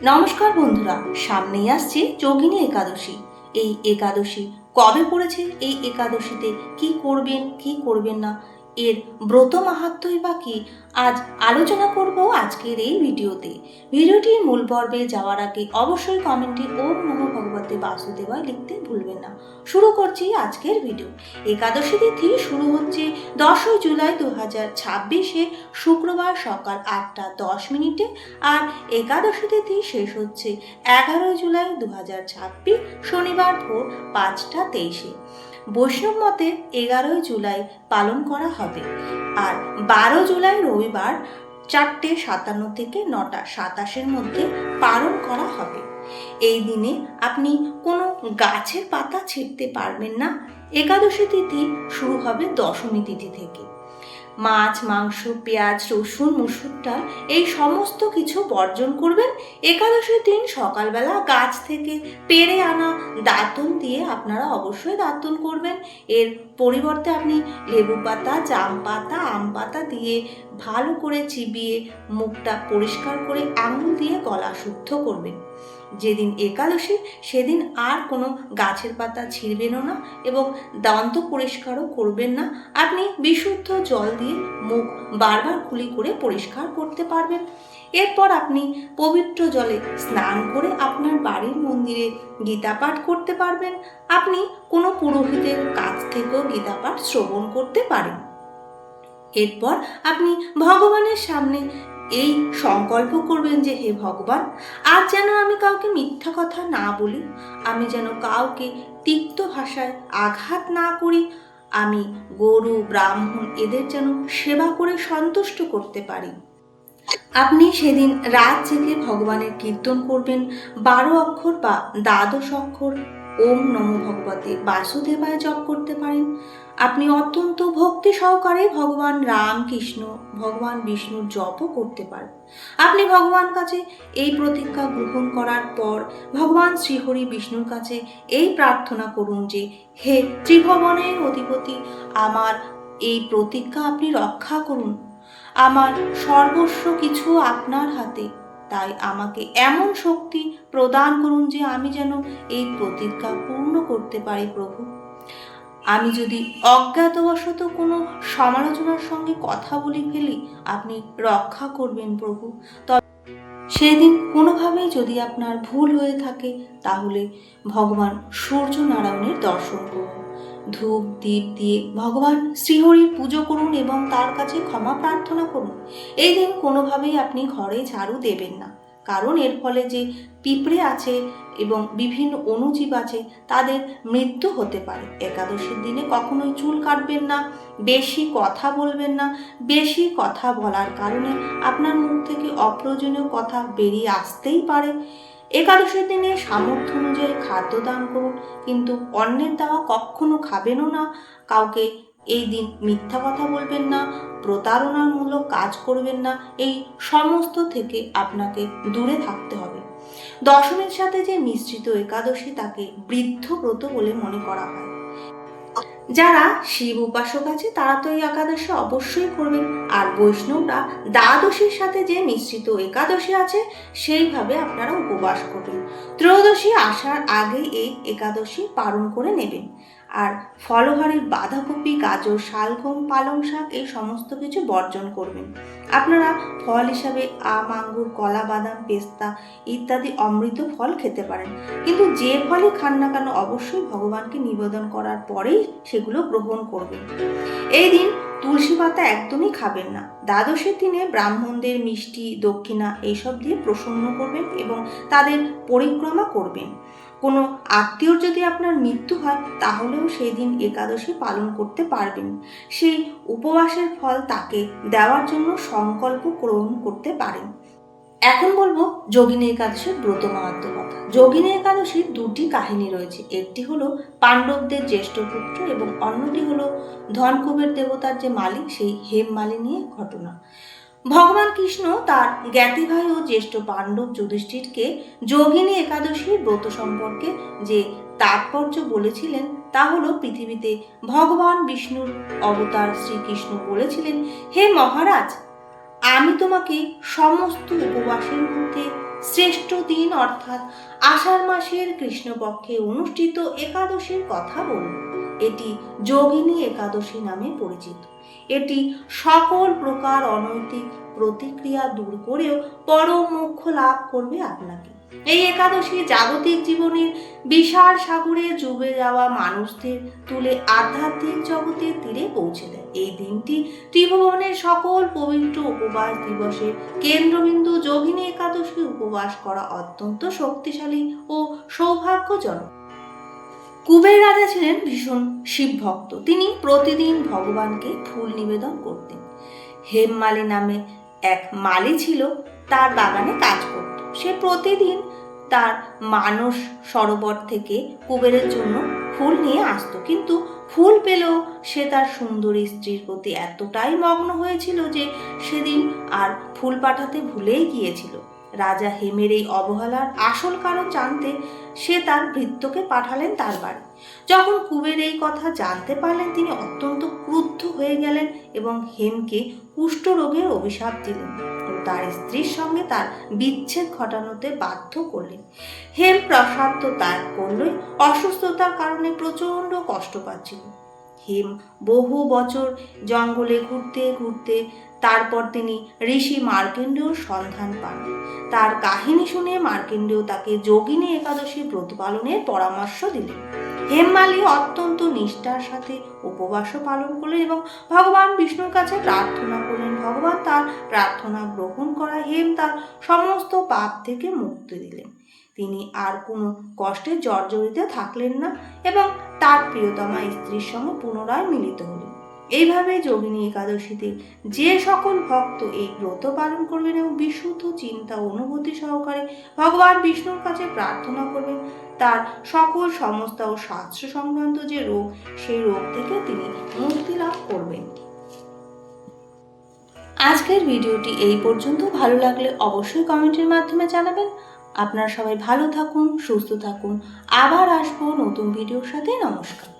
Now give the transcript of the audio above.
নমস্কার বন্ধুরা, সামনেই আসছে যোগিনী একাদশী। এই একাদশী কবে পড়েছে, এই একাদশীতে কি করবেন কি করবেন না, এর ব্রত মাহাত্ম্যই বা কি, আজ আলোচনা করব আজকের এই ভিডিওতে। ভিডিওটির মূল পর্বে যাওয়ার আগে অবশ্যই কমেন্টে ওম নমো ভগবতে বাসুদেবায় লিখতে ভুলবেন না। শুরু করছি আজকের ভিডিও। একাদশী তিথি শুরু হচ্ছে 10 জুলাই 2026 শুক্রবার সকাল 8টা 10 আর একাদশী তিথি শেষ হচ্ছে 11 জুলাই 2026 শনিবার ভোর 5টা 23। বৈষ্ণব মতে 11 জুলাই পালন করা হবে আর 12 জুলাই রবিবার 4:57 থেকে 9:27 মধ্যে পালন করা হবে। এই দিনে আপনি কোনো গাছের পাতা ছিঁড়তে পারবেন না। একাদশী তিথি শুরু হবে দশমী তিথি থেকে। মাছ, মাংস, পেঁয়াজ, রসুন, মুসুর ডাল এই সমস্ত কিছু বর্জন করবেন। একাদশীর দিন সকালবেলা গাছ থেকে পেড়ে আনা দাঁতন দিয়ে আপনারা অবশ্যই দাঁতন করবেন। এর পরিবর্তে আপনি লেবু পাতা, জাম পাতা, আম পাতা দিয়ে ভালো করে চিবিয়ে মুখটা পরিষ্কার করে আঙুল দিয়ে গলা শুদ্ধ করবেন। যেদিন একাদশী সেদিন আর কোনো গাছের পাতা ছিঁড়বেনও না এবং দান্ত পরিষ্কারও করবেন না। আপনি বিশুদ্ধ জল দিয়ে মুখ বারবার কুলি করে পরিষ্কার করতে পারবেন। এরপর আপনি পবিত্র জলে স্নান করে আপনার বাড়ির মন্দিরে গীতা পাঠ করতে পারবেন। আপনি কোনো পুরোহিতের কাছ থেকেও গীতা পাঠ শ্রবণ করতে পারেন। এরপর আপনি ভগবানের সামনে এই সংকল্প করবেন যে, হে ভগবান, আজ যেন আমি কাউকে মিথ্যা কথা না বলি, আমি যেন কাউকে তিক্ত ভাষায় আঘাত না করি, আমি গরু, ব্রাহ্মণ এদের যেন সেবা করে সন্তুষ্ট করতে পারি। আপনি সেদিন রাত জেগে ভগবানের কীর্তন করবেন। 12 অক্ষর বা 12 অক্ষর ওম নমো ভগবতে বাসুদেবায় জপ করতে পারেন। আপনি অত্যন্ত ভক্তি সহকারে ভগবান রাম, কৃষ্ণ, ভগবান বিষ্ণুর জপও করতে পারেন। আপনি ভগবান কাছে এই প্রতিজ্ঞা গ্রহণ করার পর ভগবান শ্রীহরি বিষ্ণুর কাছে এই প্রার্থনা করুন যে, হে ত্রিভুবনের অধিপতি, আমার এই প্রতিজ্ঞা আপনি রক্ষা করুন। আমার সর্বস্ব কিছু আপনার হাতে, তাই আমাকে এমন শক্তি প্রদান করুন যে আমি যেন এই প্রতিজ্ঞা পূর্ণ করতে পারি। প্রভু, আমি যদি অজ্ঞাতবশত কোনো সমালোচনার সঙ্গে কথা বলে ফেলি, আপনি রক্ষা করবেন প্রভু। তবে সেদিন কোনোভাবেই যদি আপনার ভুল হয়ে থাকে, তাহলে ভগবান সূর্য নারায়ণের দর্শন করুন। ধূপ দীপ দিয়ে ভগবান শ্রীহরির পুজো করুন এবং তার কাছে ক্ষমা প্রার্থনা করুন। এই দিন কোনোভাবেই আপনি ঘরে ঝাড়ু দেবেন না, কারণ এর ফলে যে পিঁপড়ে আছে এবং বিভিন্ন অণুজীব আছে তাদের মৃত্যু হতে পারে। একাদশীর দিনে কখনোই চুল কাটবেন না, বেশি কথা বলবেন না। বেশি কথা বলার কারণে আপনার মুখ থেকে অপ্রয়োজনীয় কথা বেরিয়ে আসতেই পারে। একাদশীর দিনে সামর্থ্য অনুযায়ী খাদ্য দান করুন, কিন্তু অন্যের দেওয়া কখনো খাবেনও না। কাউকে এই দিন মিথ্যা কথা বলবেন না, প্রতারণামূলক কাজ করবেন না। এই সমস্ত থেকে আপনাকে দূরে থাকতে হবে। দশমীর সাথে যে মিশ্রিত একাদশী তাকে বৃদ্ধ ব্রত বলে মনে করা হয়। যারা শিব উপাসক আছে তারা তো এই একাদশী অবশ্যই করবেন, আর বৈষ্ণবরা দ্বাদশীর সাথে যে মিশ্রিত একাদশী আছে সেইভাবে আপনারা উপবাস করবেন। ত্রয়োদশী আসার আগে এই একাদশী পালন করে নেবেন। আর ফলহারির বাঁধাকপি, গাজর, শালগম, পালং শাক এই সমস্ত কিছু বর্জন করবেন। আপনারা ফল হিসাবে আম, আঙ্গুর, কলা, বাদাম, পেস্তা ইত্যাদি অমৃত ফল খেতে পারেন, কিন্তু যে ফলই খান না কেন অবশ্যই ভগবানকে নিবেদন করার পরেই সেগুলো গ্রহণ করবেন। এই দিন তুলসী পাতা একদমই খাবেন না। দ্বাদশীর দিনে ব্রাহ্মণদের মিষ্টি, দক্ষিণা এইসব দিয়ে প্রসন্ন করবেন এবং তাদের পরিক্রমা করবেন। কোনো আত্মীয়র যদি আপনার মৃত্যু হয় তাহলেও সেই দিন একাদশী পালন করতে পারবেন। সেই উপবাসের ফল তাকে দেওয়ার জন্য সংকল্প গ্রহণ করতে পারেন। এখন বলবো যোগিনী একাদশীর ব্রত মাহাত্ম্য কথা। যোগিনী একাদশীর দুটি কাহিনী রয়েছে। একটি হলো পাণ্ডবদের জ্যেষ্ঠ পুত্র এবং অন্যটি হলো ধনকুবের দেবতার যে মালিক সেই হেমমালী নিয়ে ঘটনা। ভগবান কৃষ্ণ তার জ্ঞাতি ভাই ও জ্যেষ্ঠ পাণ্ডব যুধিষ্ঠিরকে যোগিনী একাদশীর ব্রত সম্পর্কে যে তাৎপর্য বলেছিলেন তা হলো, পৃথিবীতে ভগবান বিষ্ণুর অবতার শ্রীকৃষ্ণ বলেছিলেন, হে মহারাজ, আমি তোমাকে সমস্ত উপবাসের মধ্যে শ্রেষ্ঠ দিন অর্থাৎ আষাঢ় মাসের কৃষ্ণপক্ষে অনুষ্ঠিত একাদশীর কথা বলব। এটি যোগিনী একাদশী নামে পরিচিত। এটি সকল প্রকার অনৈতিক প্রতিক্রিয়া দূর করেও পরম মোক্ষ লাভ করবে আপনাকে। এই একাদশী জাগতিক জীবনের বিশাল সাগরে ডুবে যাওয়া মানুষদের তুলে আধ্যাত্মিক জগতের তীরে পৌঁছে দেয়। এই দিনটি ত্রিভুবনের সকল পবিত্র উপবাস দিবসের কেন্দ্রবিন্দু। যোগিনী একাদশী উপবাস করা অত্যন্ত শক্তিশালী ও সৌভাগ্যজনক। কুবের রাজা ছিলেন ভীষণ শিব ভক্ত। তিনি প্রতিদিন ভগবানকে ফুল নিবেদন করতেন। হেমমালী নামে এক মালী ছিল, তার বাগানে কাজ করত। সে প্রতিদিন তার মানস সরোবর থেকে কুবেরের জন্য ফুল নিয়ে আসতো, কিন্তু ফুল পেলেও সে তার সুন্দরী স্ত্রীর প্রতি এতটাই মগ্ন হয়েছিল যে সেদিন আর ফুল পাঠাতে ভুলেই গিয়েছিল। রাজা হেমের এই অবহেলার আসল কারণ জানতে সে তার ভৃত্যকে পাঠালেন তার বাড়ি। যখন কুবের এই কথা জানতে পারলেন, তিনি অত্যন্ত ক্রুদ্ধ হয়ে গেলেন এবং হেমকে কুষ্ঠরোগের অভিশাপ দিলেন ও তার স্ত্রীর সঙ্গে তার বিচ্ছেদ ঘটানোতে বাধ্য করলেন। হেম প্রাসাদ ত্যাগ করলেই অসুস্থতার কারণে প্রচণ্ড কষ্ট পাচ্ছিল। হেম বহু বছর জঙ্গলে ঘুরতে ঘুরতে তারপর তিনি ঋষি মার্কেন্ডেয়র সন্ধান পান। তার কাহিনী শুনে মার্কেন্ডেয় তাকে যোগিনী একাদশী ব্রত পালনের পরামর্শ দিলেন। হেমমালী অত্যন্ত নিষ্ঠার সাথে উপবাসও পালন করলেন এবং ভগবান বিষ্ণুর কাছে প্রার্থনা করলেন। ভগবান তার প্রার্থনা গ্রহণ করা হেম তার সমস্ত পাপ থেকে মুক্তি দিলেন। তিনি আর কোনো কষ্টে জর্জরিত থাকলেন না এবং তার প্রিয়তমা স্ত্রীর সঙ্গে পুনরায় মিলিত হলেন। এইভাবে যোগিনী একাদশীতে যে সকল ভক্ত এই ব্রত পালন করবেন এবং বিশুদ্ধ চিন্তা অনুভূতি সহকারে ভগবান বিষ্ণুর কাছে প্রার্থনা করবেন, তার সকল সমস্যা ও স্বাস্থ্য সংক্রান্ত যে রোগ, সেই রোগ থেকে তিনি মুক্তি লাভ করবেন। আজকের ভিডিওটি এই পর্যন্ত। ভালো লাগলে অবশ্যই কমেন্টের মাধ্যমে জানাবেন। আপনারা সবাই ভালো থাকুন, সুস্থ থাকুন। আবার আসবো নতুন ভিডিওর সাথে। নমস্কার।